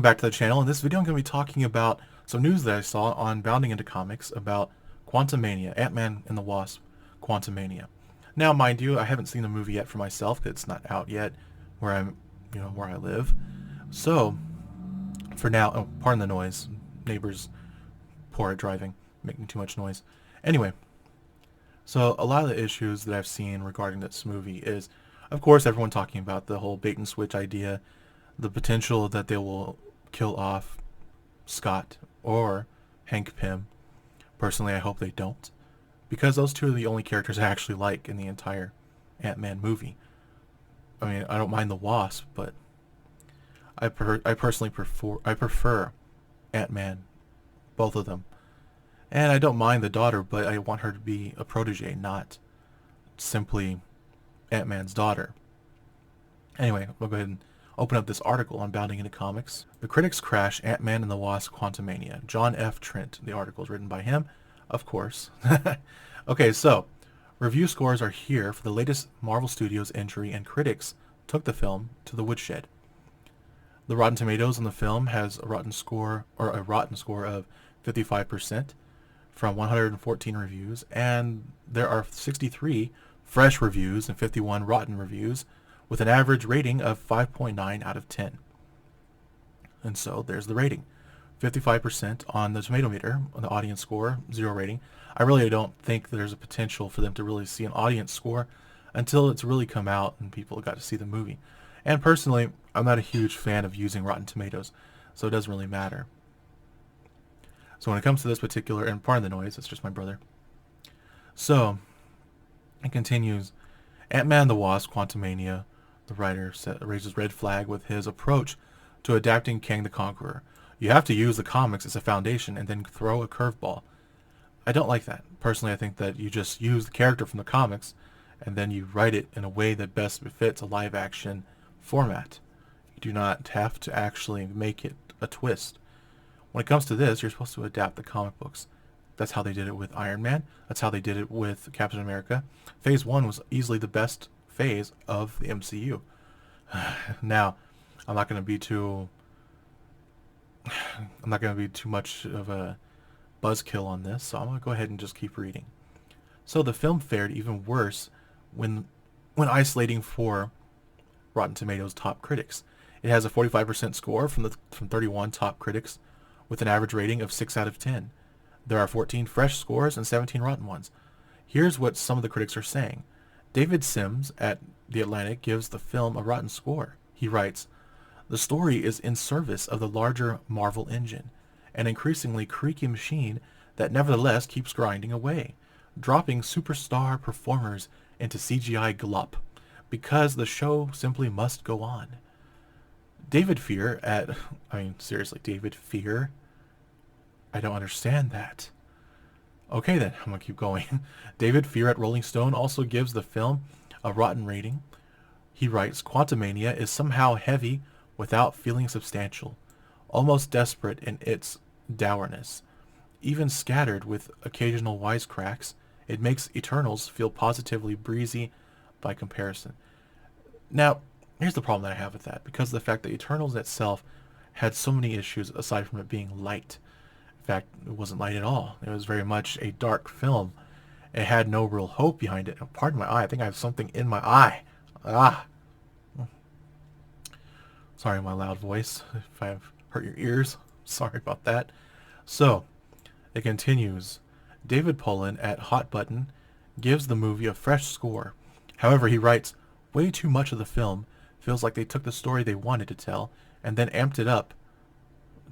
back to the channel. In this video I'm going to be talking about some news that I saw on Bounding Into Comics about Quantumania, Antman and the Wasp, Quantumania. Now, mind you, I haven't seen the movie yet for myself because it's not out yet where I live. So, for now, oh, pardon the noise. Neighbors poor at driving, making too much noise. Anyway, so a lot of the issues that I've seen regarding this movie is, of course, everyone talking about the whole bait and switch idea, the potential that they will kill off Scott or Hank Pym. Personally, I hope they don't, because those two are the only characters I actually like in the entire Ant-Man movie. I mean, I don't mind the Wasp, but I personally prefer Ant-Man, both of them. And I don't mind the daughter, but I want her to be a protege, not simply Ant-Man's daughter. Anyway, we'll go ahead and open up this article on Bounding Into Comics. The critics crash Ant-Man and the Wasp Quantumania. John F. Trent. The article is written by him, of course. Okay, so review scores are here for the latest Marvel Studios entry, and critics took the film to the woodshed. The Rotten Tomatoes on the film has a rotten score of 55% from 114 reviews, and there are 63 fresh reviews and 51 rotten reviews, with an average rating of 5.9 out of 10. And so there's the rating. 55% on the tomato meter, on the audience score, 0 rating. I really don't think there's a potential for them to really see an audience score until it's really come out and people got to see the movie. And personally, I'm not a huge fan of using Rotten Tomatoes, so it doesn't really matter. So when it comes to this particular, and pardon the noise, it's just my brother. So, it continues. Ant-Man and the Wasp, Quantumania, the writer raises red flag with his approach to adapting Kang the Conqueror. You have to use the comics as a foundation and then throw a curveball. I don't like that. Personally, I think that you just use the character from the comics and then you write it in a way that best befits a live-action format. You do not have to actually make it a twist. When it comes to this, you're supposed to adapt the comic books. That's how they did it with Iron Man. That's how they did it with Captain America. Phase 1 was easily the best phase of the MCU. Now, I'm not going to be too much of a buzzkill on this, so I'm going to go ahead and just keep reading. So the film fared even worse when isolating for Rotten Tomatoes top critics. It has a 45% score from 31 top critics with an average rating of 6 out of 10. There are 14 fresh scores and 17 rotten ones. Here's what some of the critics are saying. David Sims at The Atlantic gives the film a rotten score. He writes, "The story is in service of the larger Marvel engine, an increasingly creaky machine that nevertheless keeps grinding away, dropping superstar performers into CGI glop, because the show simply must go on." David Fear David Fear? I don't understand that. Okay then, I'm going to keep going. David Fear at Rolling Stone also gives the film a rotten rating. He writes, "Quantumania is somehow heavy without feeling substantial, almost desperate in its dourness. Even scattered with occasional wisecracks, it makes Eternals feel positively breezy by comparison." Now, here's the problem that I have with that, because of the fact that Eternals itself had so many issues aside from it being light. In fact, it wasn't light at all. It was very much a dark film. It had no real hope behind it. Pardon my eye. I think I have something in my eye. Ah. Sorry, my loud voice. If I've hurt your ears, sorry about that. So, it continues. David Pullen at Hot Button gives the movie a fresh score. However, he writes, "Way too much of the film feels like they took the story they wanted to tell and then amped it up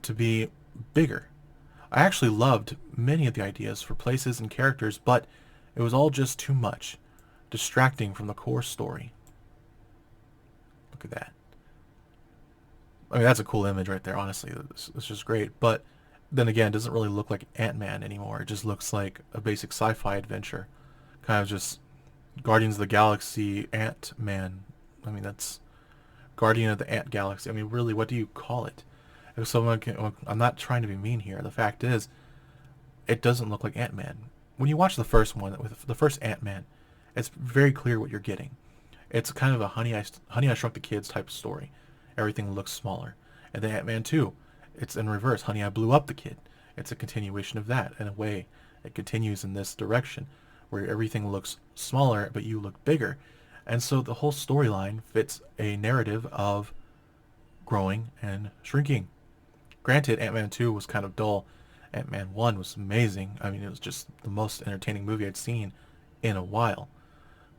to be bigger. I actually loved many of the ideas for places and characters, but it was all just too much, distracting from the core story." Look at that. I mean, that's a cool image right there, honestly. It's just great. But then again, it doesn't really look like Ant-Man anymore. It just looks like a basic sci-fi adventure. Kind of just Guardians of the Galaxy Ant-Man. I mean, that's Guardian of the Ant Galaxy. I mean, really, what do you call it? If someone can, I'm not trying to be mean here. The fact is, it doesn't look like Ant-Man. When you watch the first one, with the first Ant-Man, it's very clear what you're getting. It's kind of a Honey I Shrunk the Kids type of story. Everything looks smaller. And then Ant-Man 2, it's in reverse. Honey, I Blew Up the Kid. It's a continuation of that. In a way, it continues in this direction, where everything looks smaller, but you look bigger. And so the whole storyline fits a narrative of growing and shrinking. Granted, Ant-Man 2 was kind of dull. Ant-Man 1 was amazing. I mean, it was just the most entertaining movie I'd seen in a while.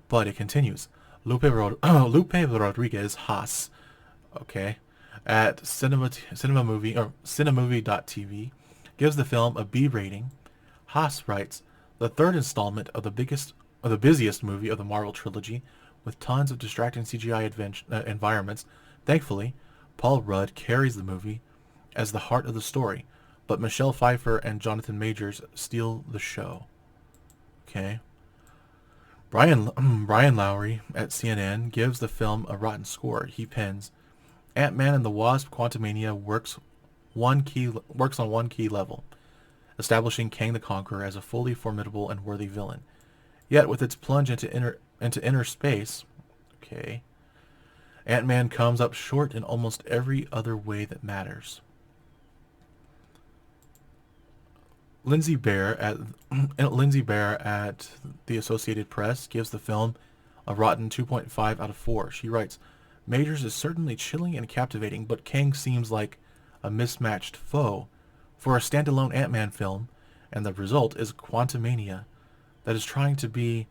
But it continues. Lupe Rodriguez Haas, okay, at Cinemovie.tv, gives the film a B rating. Haas writes, the third installment of the busiest movie of the Marvel trilogy, with tons of distracting CGI environments. Thankfully, Paul Rudd carries the movie as the heart of the story, but Michelle Pfeiffer and Jonathan Majors steal the show. Okay. Brian Lowry at CNN gives the film a rotten score. He pens, Ant-Man and the Wasp Quantumania works on one key level, establishing Kang the Conqueror as a fully formidable and worthy villain. Yet with its plunge into inner space, okay, Ant-Man comes up short in almost every other way that matters. Lindsay Bear at the Associated Press gives the film a rotten 2.5 out of 4. She writes, Majors is certainly chilling and captivating, but Kang seems like a mismatched foe for a standalone Ant-Man film, and the result is Quantumania that is trying to be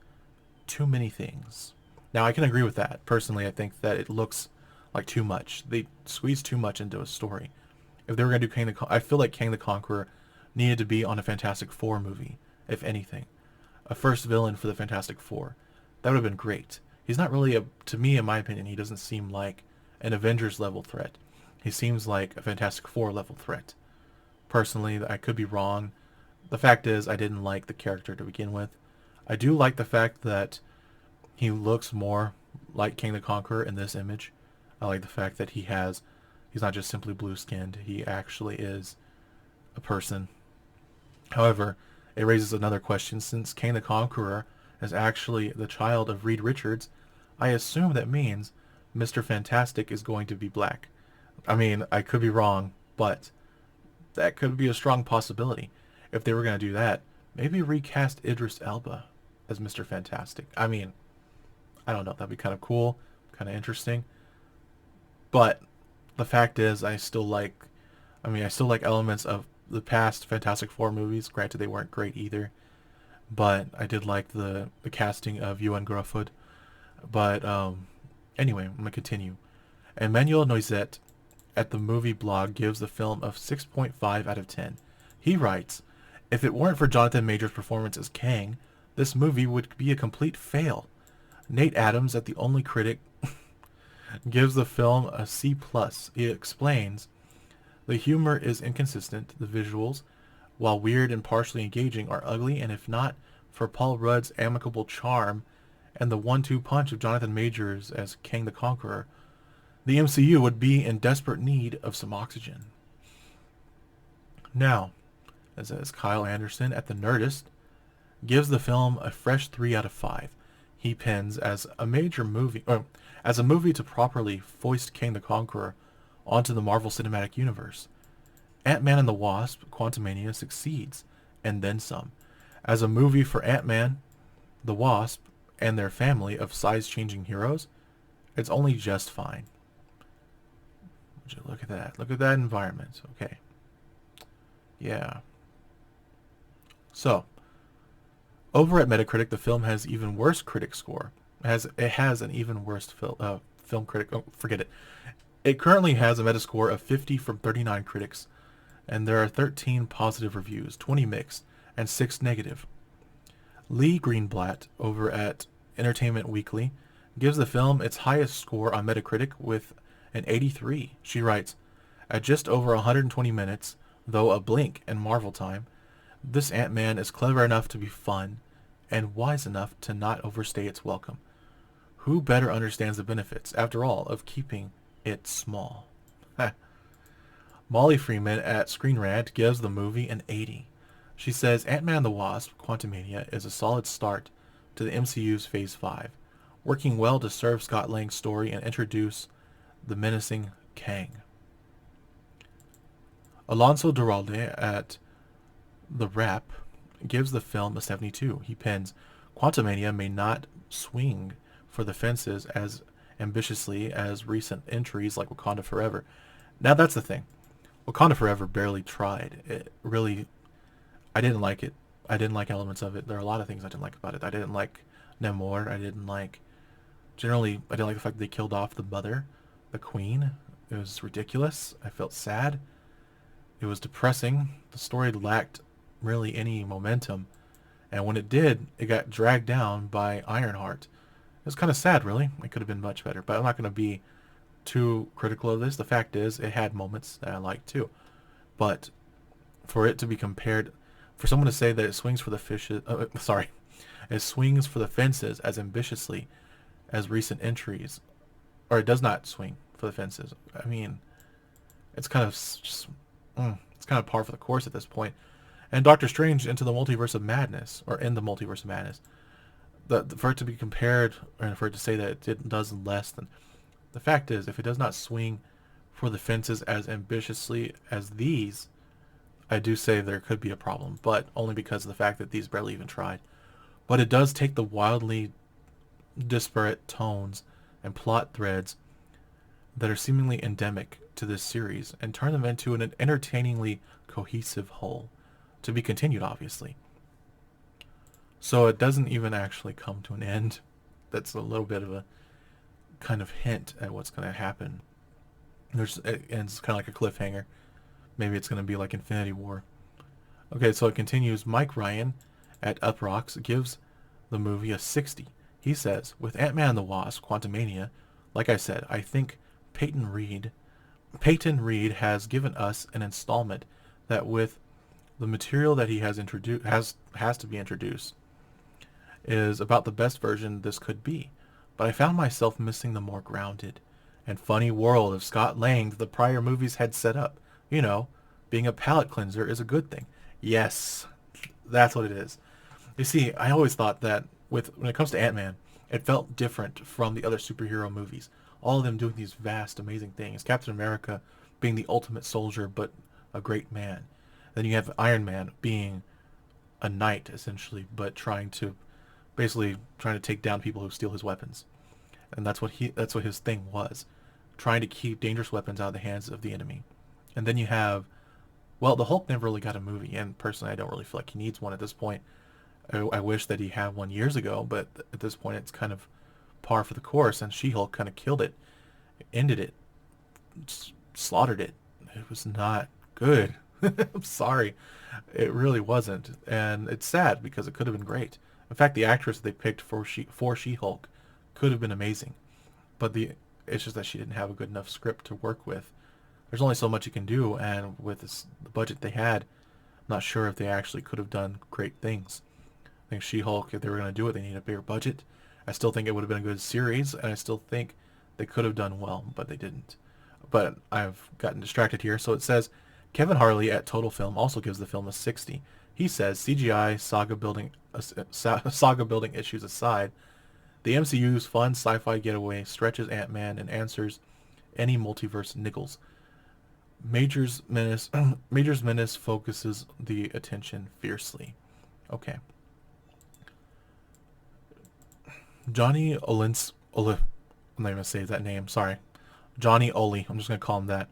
too many things. Now, I can agree with that. Personally, I think that it looks like too much. They squeeze too much into a story. If they were going to do I feel like Kang the Conqueror needed to be on a Fantastic Four movie, if anything. A first villain for the Fantastic Four. That would have been great. He's not really to me, in my opinion, he doesn't seem like an Avengers level threat. He seems like a Fantastic Four level threat. Personally, I could be wrong. The fact is, I didn't like the character to begin with. I do like the fact that he looks more like King the Conqueror in this image. I like the fact that he's not just simply blue-skinned. He actually is a person. However, it raises another question. Since King the Conqueror is actually the child of Reed Richards, I assume that means Mr. Fantastic is going to be black. I mean, I could be wrong, but that could be a strong possibility. If they were going to do that, maybe recast Idris Elba as Mr. Fantastic. I mean, I don't know. That'd be kind of cool, kind of interesting. But the fact is, I still like elements of the past Fantastic Four movies. Granted, they weren't great either. But I did like the casting of Ewan Gruffudd. But anyway, I'm going to continue. Emmanuel Noisette at the movie blog gives the film a 6.5 out of 10. He writes, if it weren't for Jonathan Majors' performance as Kang, this movie would be a complete fail. Nate Adams at The Only Critic gives the film a C+. He explains, the humor is inconsistent, the visuals, while weird and partially engaging, are ugly, and if not for Paul Rudd's amicable charm and the 1-2 punch of Jonathan Majors as Kang the Conqueror, the MCU would be in desperate need of some oxygen. Now, as Kyle Anderson at The Nerdist gives the film a fresh 3 out of 5. He pens, as a movie to properly foist Kang the Conqueror onto the Marvel Cinematic Universe, Ant-Man and the Wasp Quantumania succeeds, and then some. As a movie for Ant-Man, the Wasp, and their family of size-changing heroes, it's only just fine. Would you look at that? Look at that environment. Okay. Yeah. So, over at Metacritic, the film has even worse critic score. It has an even worse film critic. Oh, forget it. It currently has a Metascore of 50 from 39 critics, and there are 13 positive reviews, 20 mixed, and 6 negative. Lee Greenblatt over at Entertainment Weekly gives the film its highest score on Metacritic with an 83. She writes, at just over 120 minutes, though a blink in Marvel time, this Ant-Man is clever enough to be fun and wise enough to not overstay its welcome. Who better understands the benefits, after all, of keeping it small? Molly Freeman at Screen Rant gives the movie an 80. She says Ant-Man and the Wasp Quantumania is a solid start to the MCU's Phase 5, working well to serve Scott Lang's story and introduce the menacing Kang. Alonso Duralde at The Wrap gives the film a 72. He pins, Quantumania may not swing for the fences as ambitiously as recent entries like Wakanda Forever. Now that's the thing. Wakanda Forever barely tried. It really, I didn't like it. I didn't like elements of it. There are a lot of things I didn't like about it. I didn't like Namor. I didn't like the fact that they killed off the mother, the queen. It was ridiculous. I felt sad. It was depressing. The story lacked really any momentum. And when it did, it got dragged down by Ironheart. It was kind of sad, really. It could have been much better. But I'm not going to be too critical of this. The fact is, it had moments that I liked too. But for it to be compared, for someone to say that it swings for the fishes, it swings for the fences as ambitiously as recent entries, or it does not swing for the fences. I mean, it's kind of just, it's kind of par for the course at this point. And Doctor Strange into the Multiverse of Madness, or in the Multiverse of Madness, for it to be compared, and for it to say that it does less than, the fact is, if it does not swing for the fences as ambitiously as these, I do say there could be a problem, but only because of the fact that these barely even tried. But it does take the wildly disparate tones and plot threads that are seemingly endemic to this series and turn them into an entertainingly cohesive whole, to be continued, obviously. So it doesn't even actually come to an end. That's a little bit of a kind of hint at what's going to happen. It ends kind of like a cliffhanger. Maybe it's going to be like Infinity War. Okay, so it continues. Mike Ryan at Uprocks gives the movie a 60. He says, with Antman and the Wasp, Quantumania, like I said, I think Peyton Reed has given us an installment that with the material that he has introduced has to be introduced is about the best version this could be. But I found myself missing the more grounded and funny world of Scott Lang that the prior movies had set up. You know, being a palate cleanser is a good thing. Yes, that's what it is. You see, I always thought that when it comes to Ant-Man, it felt different from the other superhero movies. All of them doing these vast, amazing things. Captain America being the ultimate soldier, but a great man. Then you have Iron Man being a knight, essentially, but basically trying to take down people who steal his weapons. And that's what his thing was, trying to keep dangerous weapons out of the hands of the enemy. And then you have, well, the Hulk never really got a movie, and personally, I don't really feel like he needs one at this point. I wish that he had one years ago, but at this point, it's kind of par for the course, and She-Hulk kind of killed it, ended it, slaughtered it. It was not good. I'm sorry. It really wasn't, and it's sad because it could have been great. In fact, the actress they picked for She-Hulk could have been amazing, but it's just that she didn't have a good enough script to work with. There's only so much you can do, and with the budget they had, I'm not sure if they actually could have done great things. I think She-Hulk, if they were going to do it, they need a bigger budget. I still think it would have been a good series, and I still think they could have done well, but they didn't. But I've gotten distracted here, so it says, Kevin Harley at Total Film also gives the film a 60. He says, CGI saga building issues aside, the MCU's fun sci-fi getaway stretches Ant-Man and answers any multiverse niggles. Major's Menace focuses the attention fiercely. Okay. Johnny I'm not even going to say that name, sorry. Johnny Oli, I'm just going to call him that,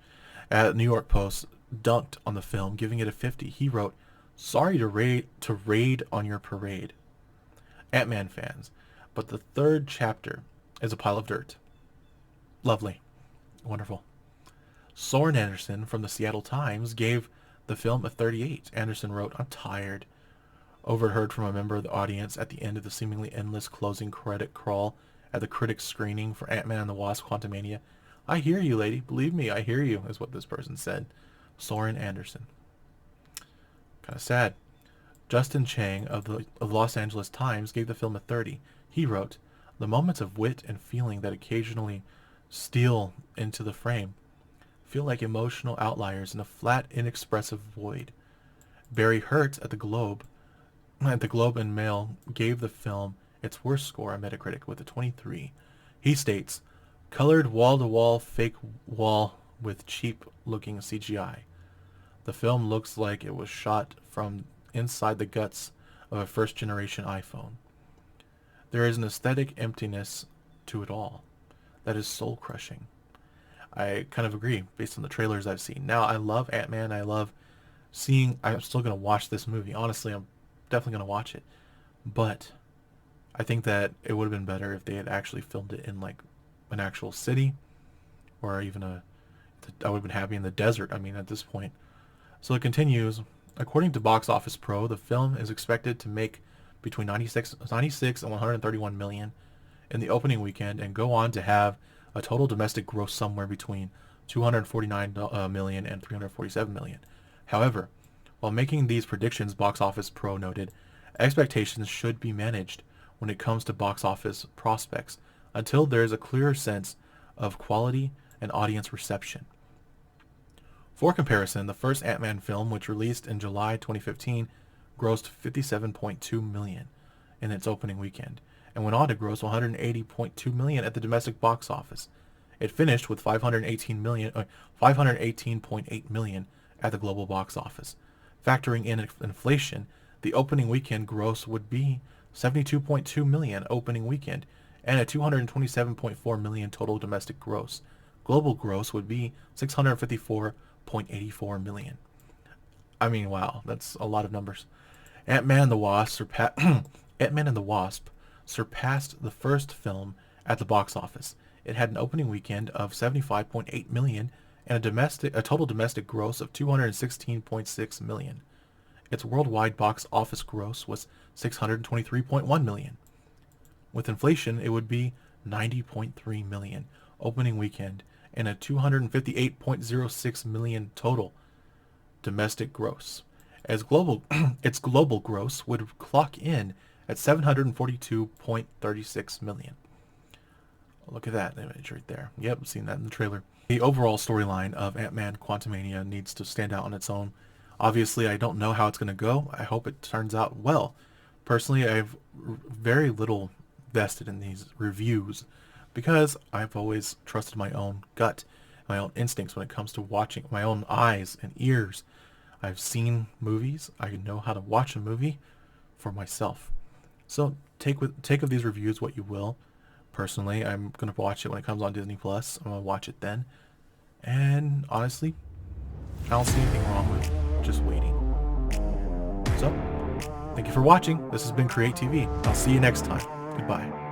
at New York Post, dunked on the film, giving it a 50. He wrote, sorry to raid on your parade, Ant-Man fans, but the third chapter is a pile of dirt. Lovely. Wonderful. Soren Anderson from the Seattle Times gave the film a 38. Anderson wrote, I'm tired. Overheard from a member of the audience at the end of the seemingly endless closing credit crawl at the critics screening for Ant-Man and the Wasp Quantumania. I hear you, lady. Believe me, I hear you, is what this person said. Soren Anderson. Kind of sad. Justin Chang of the Los Angeles Times gave the film a 30. He wrote, the moments of wit and feeling that occasionally steal into the frame feel like emotional outliers in a flat, inexpressive void. Barry Hertz at the Globe and Mail gave the film its worst score on Metacritic with a 23. He states, colored wall-to-wall fake wall with cheap-looking CGI. The film looks like it was shot from inside the guts of a first generation iPhone. There is an aesthetic emptiness to it all that is soul crushing. I kind of agree based on the trailers I've seen. Now, I love Ant-Man. I love I'm still going to watch this movie. Honestly, I'm definitely going to watch it. But I think that it would have been better if they had actually filmed it in like an actual city, or even I would have been happy in the desert. I mean, at this point. So it continues. According to Box Office Pro, the film is expected to make between 96 and 131 million in the opening weekend and go on to have a total domestic gross somewhere between 249 million and 347 million. However, while making these predictions, Box Office Pro noted, expectations should be managed when it comes to box office prospects until there is a clearer sense of quality and audience reception. For comparison, the first Ant-Man film, which released in July 2015, grossed 57.2 million in its opening weekend and went on to gross 180.2 million at the domestic box office. It finished with 518.8 million at the global box office. Factoring in inflation, the opening weekend gross would be 72.2 million opening weekend and a 227.4 million total domestic gross. Global gross would be 654.84 million. I mean, wow, that's a lot of numbers. Ant-Man and the Wasp Ant-Man and the Wasp surpassed the first film at the box office. It had an opening weekend of 75.8 million and a total domestic gross of 216.6 million. Its worldwide box office gross was 623.1 million. With inflation, it would be 90.3 million opening weekend and a 258.06 million total domestic gross. Its global gross would clock in at 742.36 million. Look at that image right there. Yep, seen that in the trailer. The overall storyline of Ant-Man Quantumania needs to stand out on its own. Obviously, I don't know how it's going to go. I hope it turns out well. Personally, I've very little vested in these reviews because I've always trusted my own gut, my own instincts when it comes to watching, my own eyes and ears. I've seen movies. I know how to watch a movie for myself. So take of these reviews what you will. Personally, I'm going to watch it when it comes on Disney Plus. I'm going to watch it then. And honestly, I don't see anything wrong with just waiting. So, thank you for watching. This has been Create TV. I'll see you next time. Goodbye.